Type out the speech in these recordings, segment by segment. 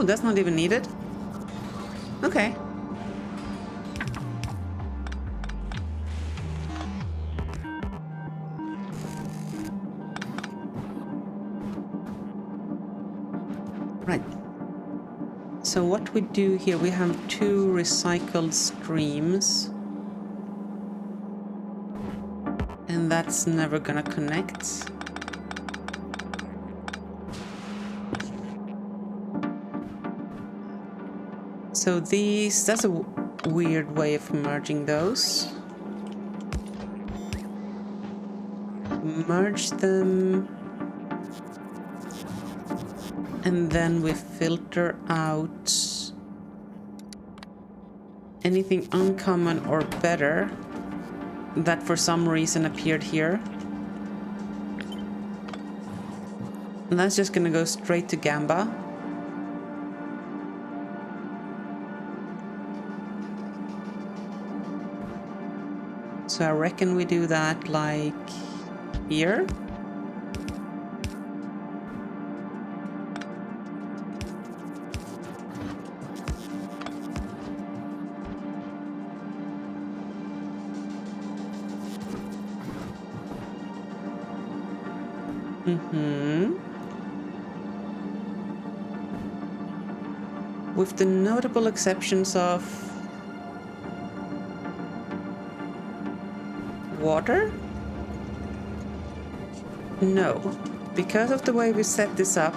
Oh, that's not even needed? Okay. Right. So what we do here, we have 2 recycled streams. And that's never gonna connect. So these, that's a weird way of merging those. Merge them. And then we filter out anything uncommon or better that for some reason appeared here. And that's just gonna go straight to Gamba. So I reckon we do that like here. With the notable exceptions of water? No. Because of the way we set this up,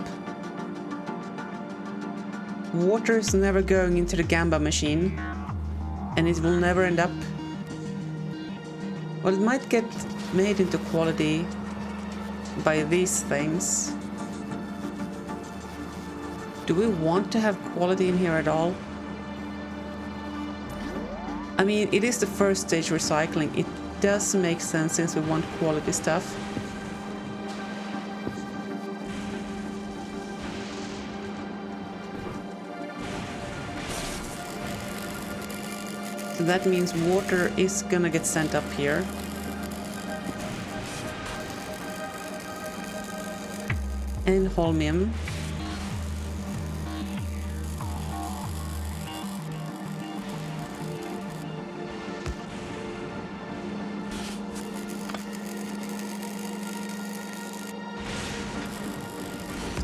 water is never going into the Gamba machine, and it will never end up... Well, it might get made into quality by these things. Do we want to have quality in here at all? I mean, it is the first stage recycling. It does make sense since we want quality stuff. So that means water is gonna get sent up here. And holmium.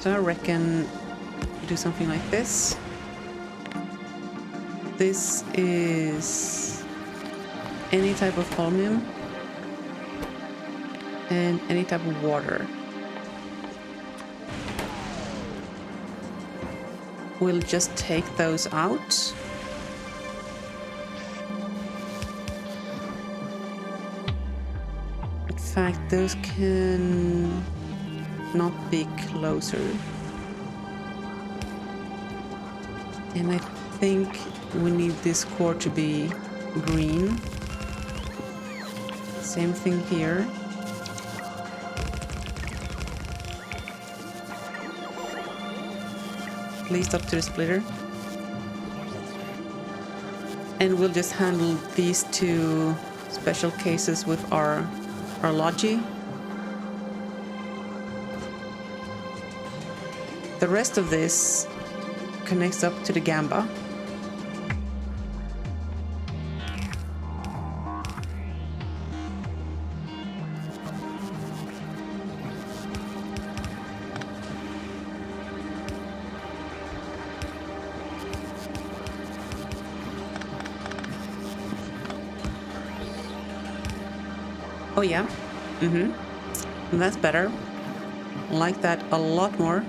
So I reckon do something like this. This is any type of holmium and any type of water. We'll just take those out. In fact, those can not be closer. And I think we need this core to be green. Same thing here. At least up to the splitter. And we'll just handle these 2 special cases with our Logi. The rest of this connects up to the Gamba. Oh yeah, that's better. I like that a lot more.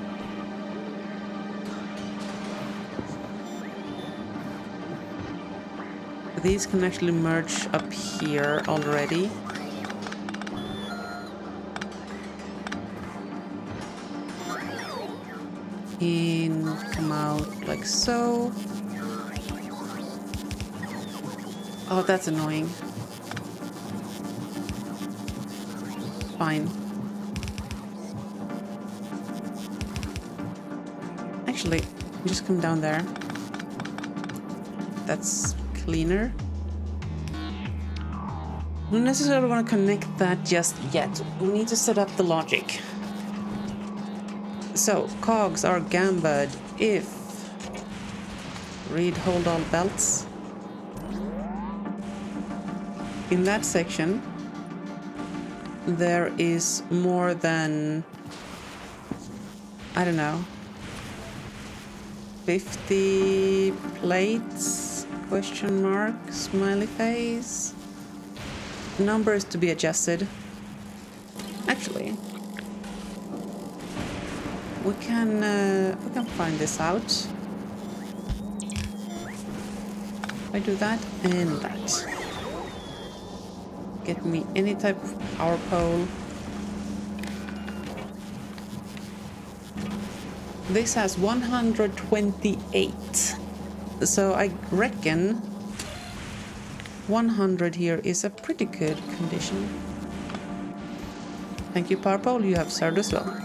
These can actually merge up here already. And come out like so. Oh, that's annoying. Fine. Actually, just come down there. That's cleaner. We don't necessarily want to connect that just yet. We need to set up the logic. So, cogs are gambad if Read hold all belts. In that section, there is more than, I don't know, 50 plates, question mark, smiley face. Numbers to be adjusted. Actually, we can find this out. I do that and that. Get me any type of power pole. This has 128. So I reckon 100 here is a pretty good condition. Thank you, power pole. You have served us well.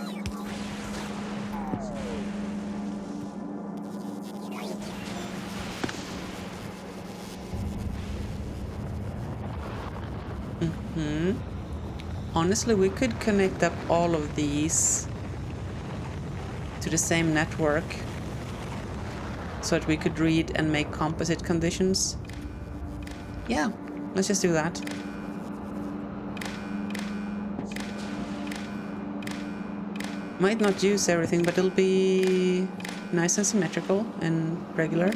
Honestly, we could connect up all of these to the same network so that we could read and make composite conditions. Yeah, let's just do that. Might not use everything, but it'll be nice and symmetrical and regular,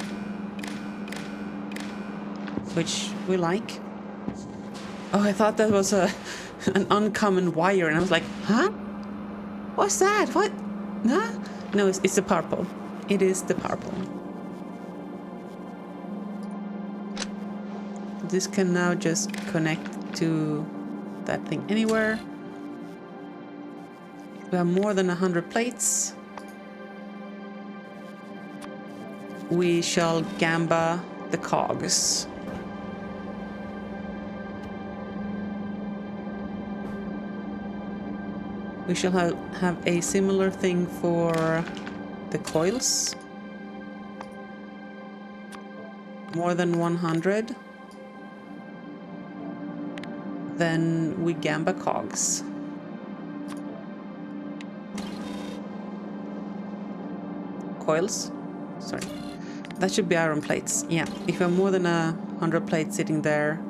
which we like. Oh, I thought that was an uncommon wire, and I was like, huh? What's that? What? Huh? No, it's the purple. It is the purple. This can now just connect to that thing anywhere. We have more than 100 plates. We shall gamba the cogs. We shall have a similar thing for the coils. More than 100. Then we gamba cogs. Coils? Sorry. That should be iron plates. Yeah, if you have more than 100 plates sitting there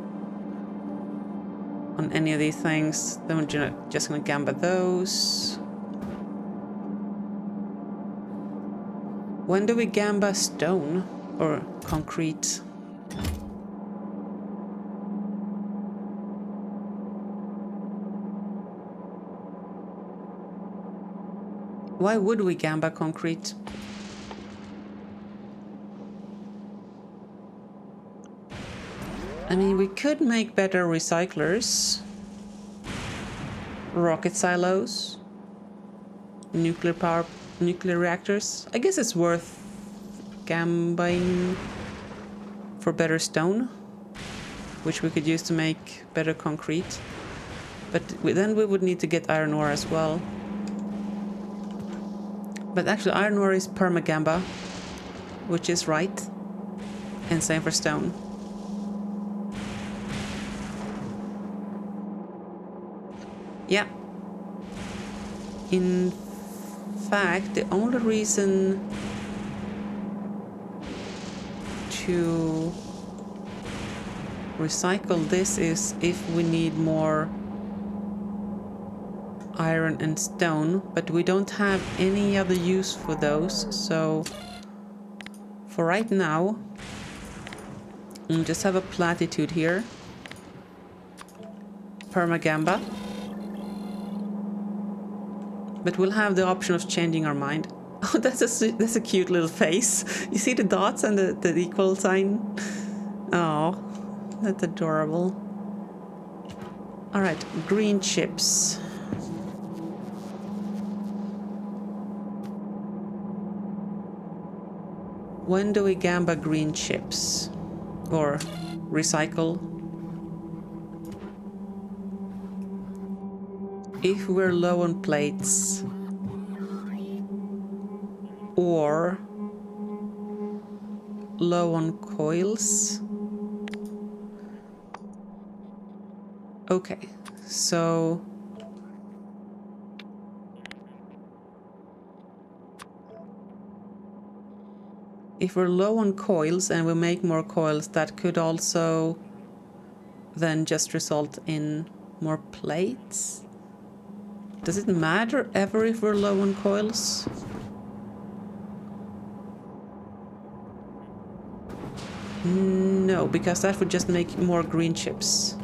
on any of these things, then we're just gonna gamba those. When do we gamba stone or concrete? Why would we gamba concrete? I mean, we could make better recyclers, rocket silos, nuclear reactors. I guess it's worth gambaing for better stone, which we could use to make better concrete. But then we would need to get iron ore as well. But actually, iron ore is permagamba, which is right, and same for stone. Yeah. In fact, the only reason to recycle this is if we need more iron and stone, but we don't have any other use for those. So for right now, we'll just have a platitude here. Permagamba. But we'll have the option of changing our mind. Oh, that's a cute little face. You see the dots and the equal sign? Oh, that's adorable. All right, green chips. When do we gamba green chips? Or recycle? If we're low on plates or low on coils. Okay, so if we're low on coils and we make more coils, that could also then just result in more plates. Does it matter ever if we're low on coils? No, because that would just make more green chips.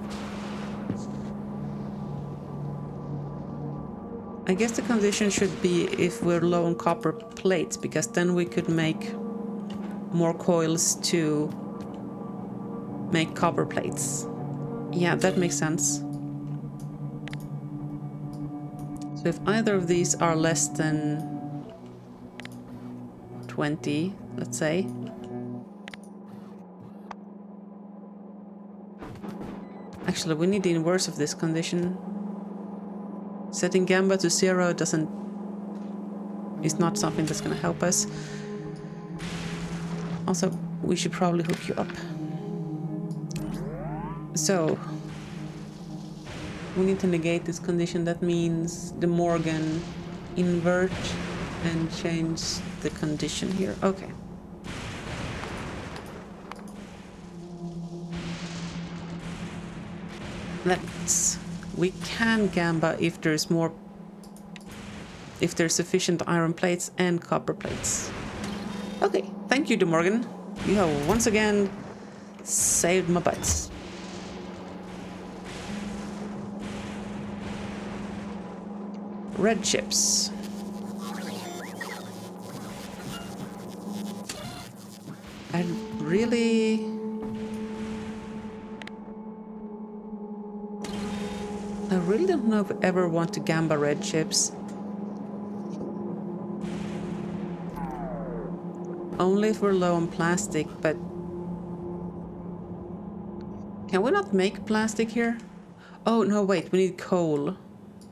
I guess the condition should be if we're low on copper plates, because then we could make more coils to make copper plates. Yeah, that makes sense. So if either of these are less than 20, let's say. Actually, we need the inverse of this condition. Setting Gamba to 0 is not something that's gonna help us. Also, we should probably hook you up. So, we need to negate this condition. That means the Morgan invert and change the condition here. Okay. We can Gamba if there's sufficient iron plates and copper plates. Okay, thank you, De Morgan. You have once again saved my butts. Red chips. I really don't know if I ever want to Gamba red chips. Only if we're low on plastic, but can we not make plastic here? Oh, no, wait, we need coal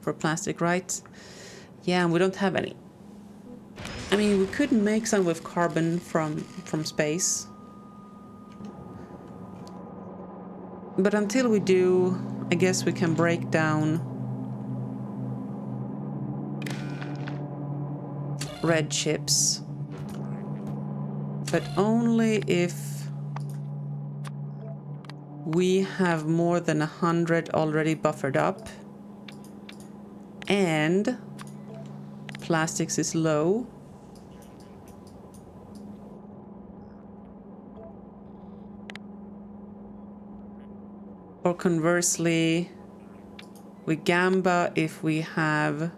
for plastic, right? Yeah, and we don't have any. I mean, we could make some with carbon from space. But until we do, I guess we can break down red chips. But only if we have more than 100 already buffered up and plastics is low. Or conversely, we Gamba if we have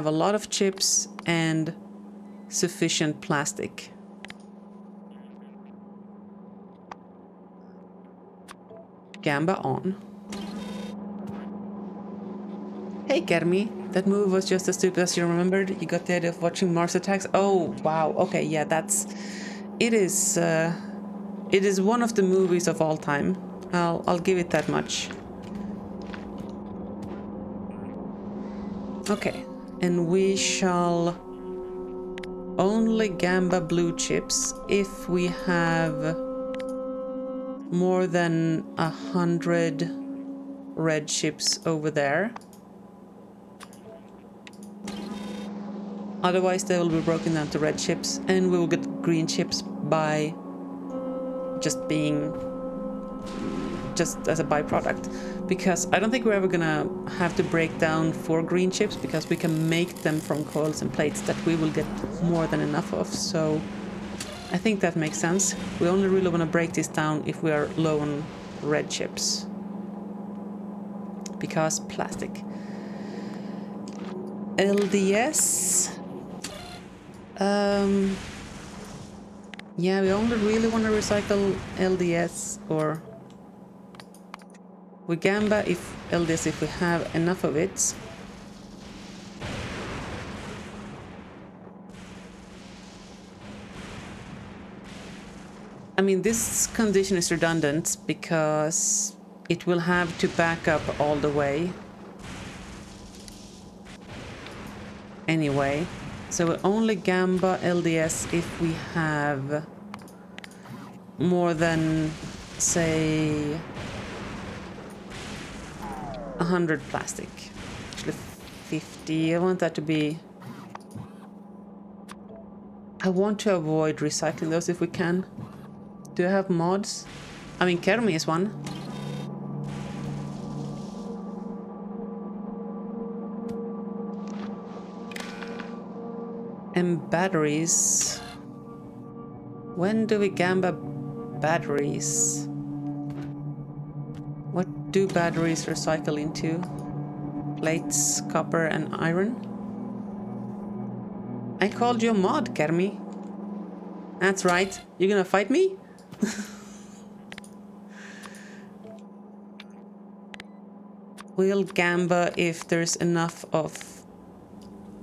a lot of chips and sufficient plastic. Gamba on. Hey Kermi, that move was just as stupid as you remembered. You got the idea of watching Mars attacks? Oh, wow. Okay, yeah, it is one of the movies of all time. I'll give it that much. Okay, and we shall only Gamba blue chips if we have more than 100 red chips over there. Otherwise they will be broken down to red chips and we will get green chips by just as a byproduct. Because I don't think we're ever gonna have to break down 4 green chips because we can make them from coils and plates that we will get more than enough of. So I think that makes sense. We only really want to break this down if we are low on red chips. Because plastic. LDS. Yeah, we only really want to recycle LDS, or we Gamba if LDS if we have enough of it. I mean, this condition is redundant because it will have to back up all the way anyway. So we only Gamba LDS if we have more than, say, 100 plastic. 50. I want that to be... I want to avoid recycling those if we can. Do I have mods? I mean, Kermi is one. And batteries. When do we gamba batteries? What do batteries recycle into? Plates, copper, and iron? I called you a mod, Kermi. That's right. You gonna fight me? We'll gamba if there's enough of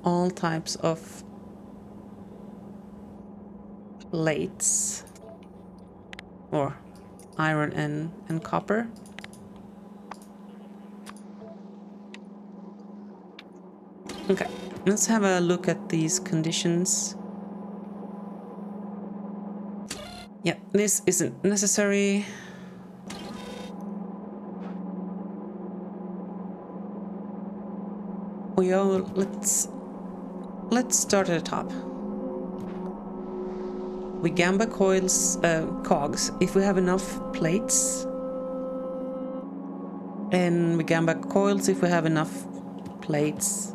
all types of plates. Or iron and copper. Okay, let's have a look at these conditions. Yeah, this isn't necessary. Let's start at the top. We gamba cogs if we have enough plates. And we gamba coils if we have enough plates.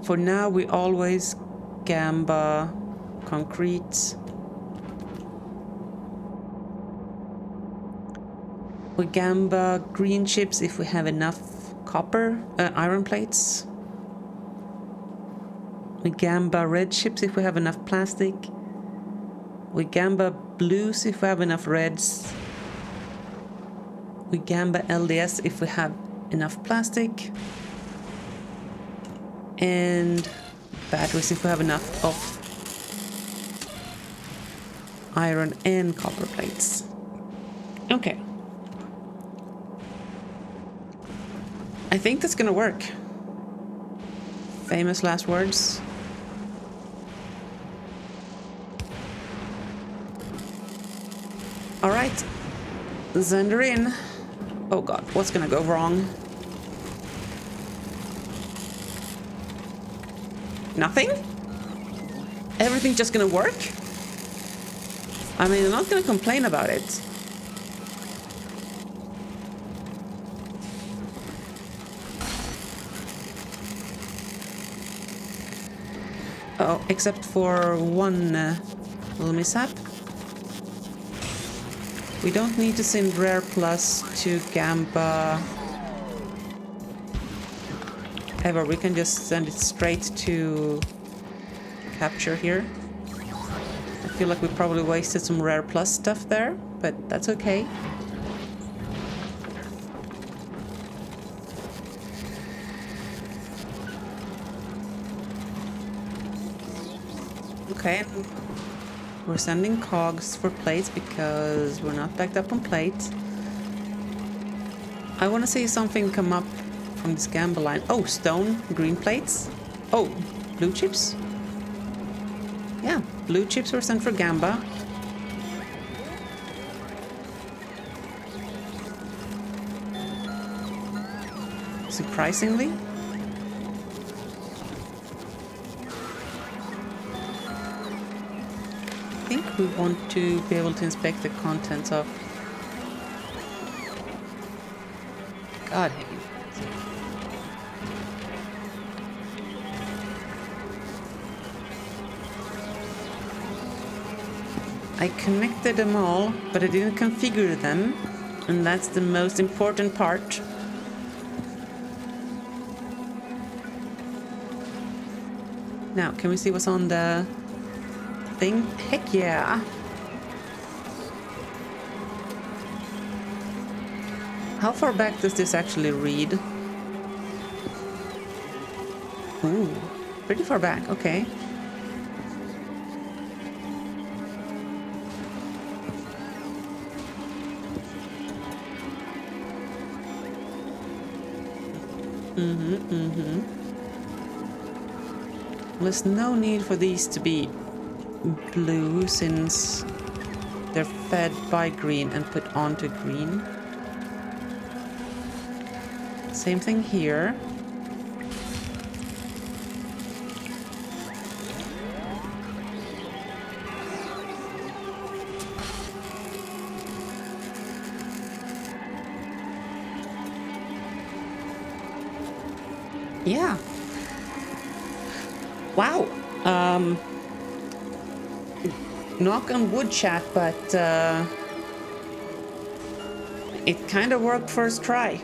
For now, we always gamba concrete. We gamba green chips if we have enough iron plates. We gamba red chips if we have enough plastic. We gamba blues if we have enough reds. We gamba LDS if we have enough plastic. And batteries if we have enough of iron and copper plates. Okay. I think that's gonna work. Famous last words. Alright. Zender in. Oh god, what's gonna go wrong? Nothing? Everything's just gonna work? I mean, I'm not gonna complain about it. Oh, except for one little mishap. We don't need to send Rare Plus to Gamba ever. We can just send it straight to Capture here. I feel like we probably wasted some Rare Plus stuff there, but that's okay. Okay, we're sending cogs for plates because we're not backed up on plates. I want to see something come up from this gamba line. Oh, stone, green plates. Oh, blue chips. Yeah, blue chips were sent for gamba. Surprisingly. I think we want to be able to inspect the contents of... God, I connected them all, but I didn't configure them, and that's the most important part. Now, can we see what's on the thing? Heck yeah! How far back does this actually read? Ooh, pretty far back, okay. There's no need for these to be blue since they're fed by green and put onto green. Same thing here. Yeah. Wow. Knock on wood, chat, but it kind of worked first try.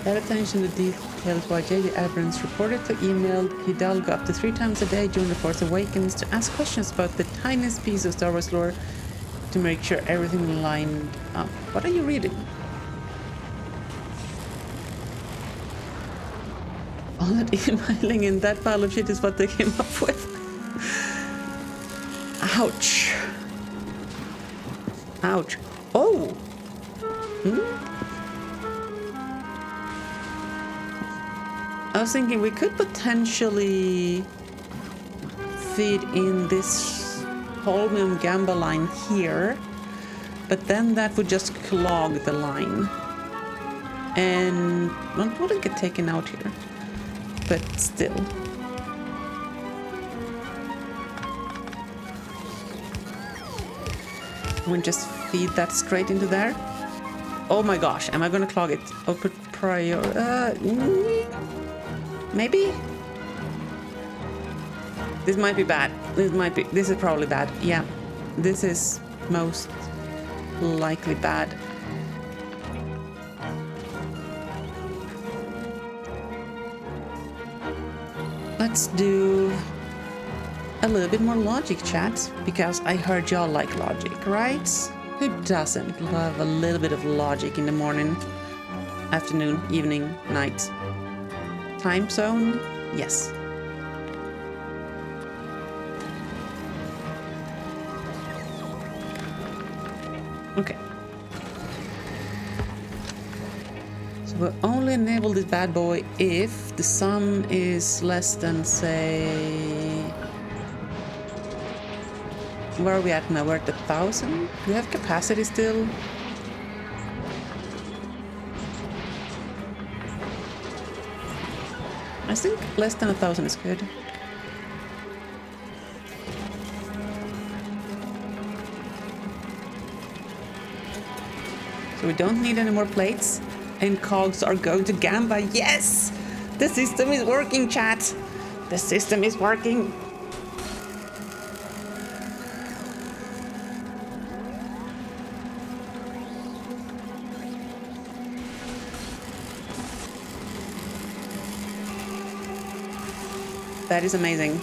Pay attention to details why J.J. Abrams reportedly emailed Hidalgo up to 3 times a day during The Force Awakens to ask questions about the tiniest piece of Star Wars lore to make sure everything lined up. What are you reading? All that emailing in that pile of shit is what they came up with. Ouch. Ouch. Oh! I was thinking we could potentially feed in this holmium gamba line here, but then that would just clog the line. And well, it wouldn't get taken out here, but still. We just feed that straight into there. Oh my gosh, am I gonna clog it? Open prior. Maybe? This might be bad. This is probably bad. Yeah, this is most likely bad. Let's do a little bit more logic, chat, because I heard y'all like logic, right? Who doesn't love a little bit of logic in the morning, afternoon, evening, night? Time zone? Yes. Okay. So we'll only enable this bad boy if the sum is less than, say... Where are we at now? We're at 1,000? Do we have capacity still? I think less than 1,000 is good. So we don't need any more plates, and cogs are going to Gamba. Yes! The system is working, chat! The system is working! That is amazing.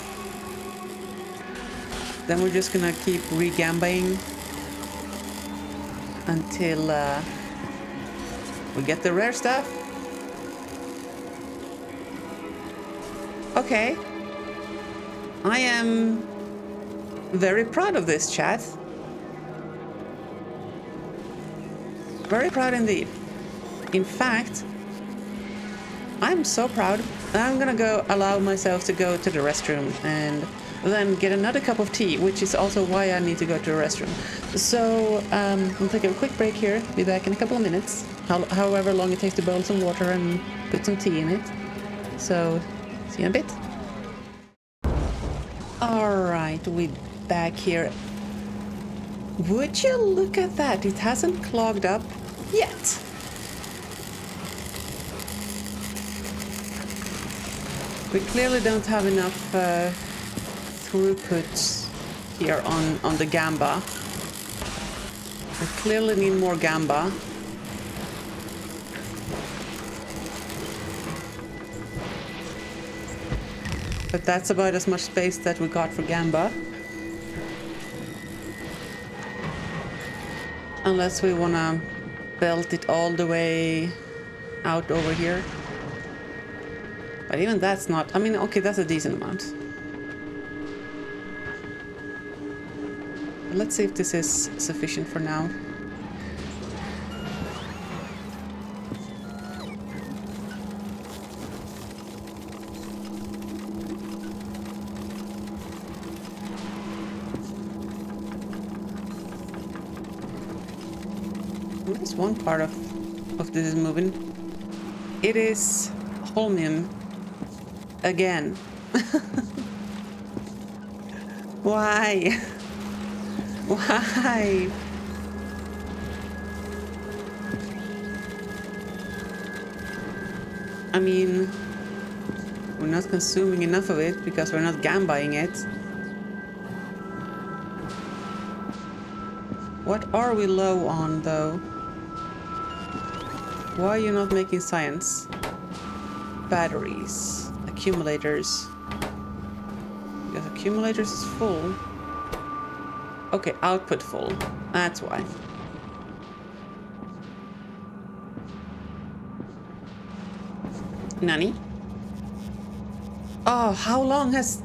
Then we're just gonna keep re-gambaying until we get the rare stuff. Okay. I am very proud of this, chat. Very proud indeed. In fact, I'm so proud. I'm gonna go allow myself to go to the restroom and then get another cup of tea, which is also why I need to go to the restroom. So we'll take a quick break here. Be back in a couple of minutes, however long it takes to boil some water and put some tea in it. So see you in a bit. All right, we're back here. Would you look at that? It hasn't clogged up yet. We clearly don't have enough throughput here on the Gamba. We clearly need more Gamba. But that's about as much space that we got for Gamba. Unless we wanna belt it all the way out over here. But even that's not... I mean, okay, that's a decent amount. But let's see if this is sufficient for now. There's one part of this is moving. It is holmium. Again. Why? Why? I mean, we're not consuming enough of it because we're not gambaying it. What are we low on, though? Why are you not making science? Batteries. Accumulators. Because accumulators is full. Okay, output full. That's why. Nani? Oh, how long has...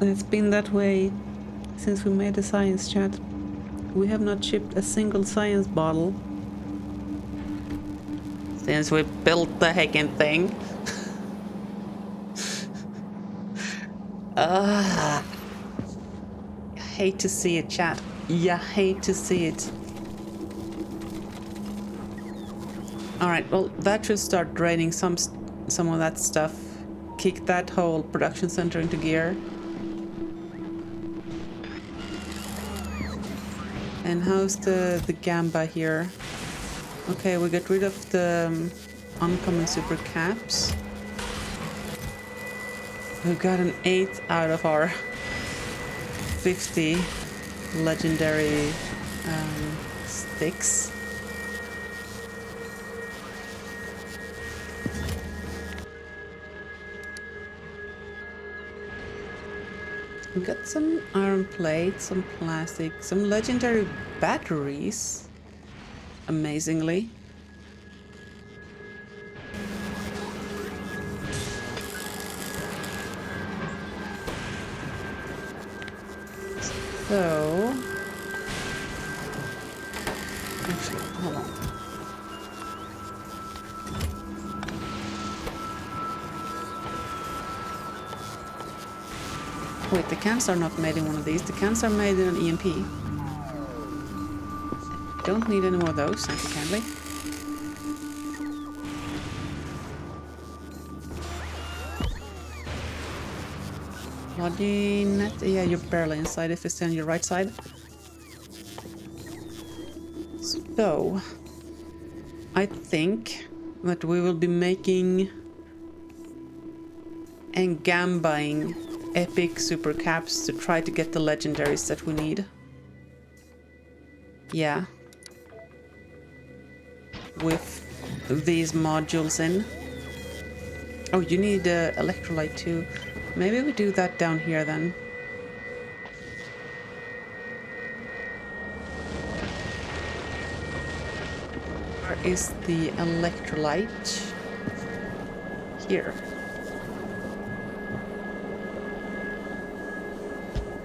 It's been that way since we made the science chat. We have not shipped a single science bottle. Since we built the heckin' thing. I hate to see it, chat. Yeah, hate to see it. Alright, well, that should start draining some of that stuff. Kick that whole production center into gear. And how's the gamba here? Okay, we got rid of the uncommon super caps. We got an 8 out of our 50 legendary sticks. We got some iron plate, some plastic, some legendary batteries. Amazingly. So... Actually, hold on. Wait, the cans are not made in one of these. The cans are made in an EMP. Don't need any more of those, thank you kindly. Logging net. Yeah, you're barely inside if it's on your right side. So, I think that we will be making and gambaying epic super caps to try to get the legendaries that we need. Yeah. With these modules in. Oh, you need electrolyte too. Maybe we do that down here then. Where is the electrolyte? Here.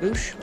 Oosh.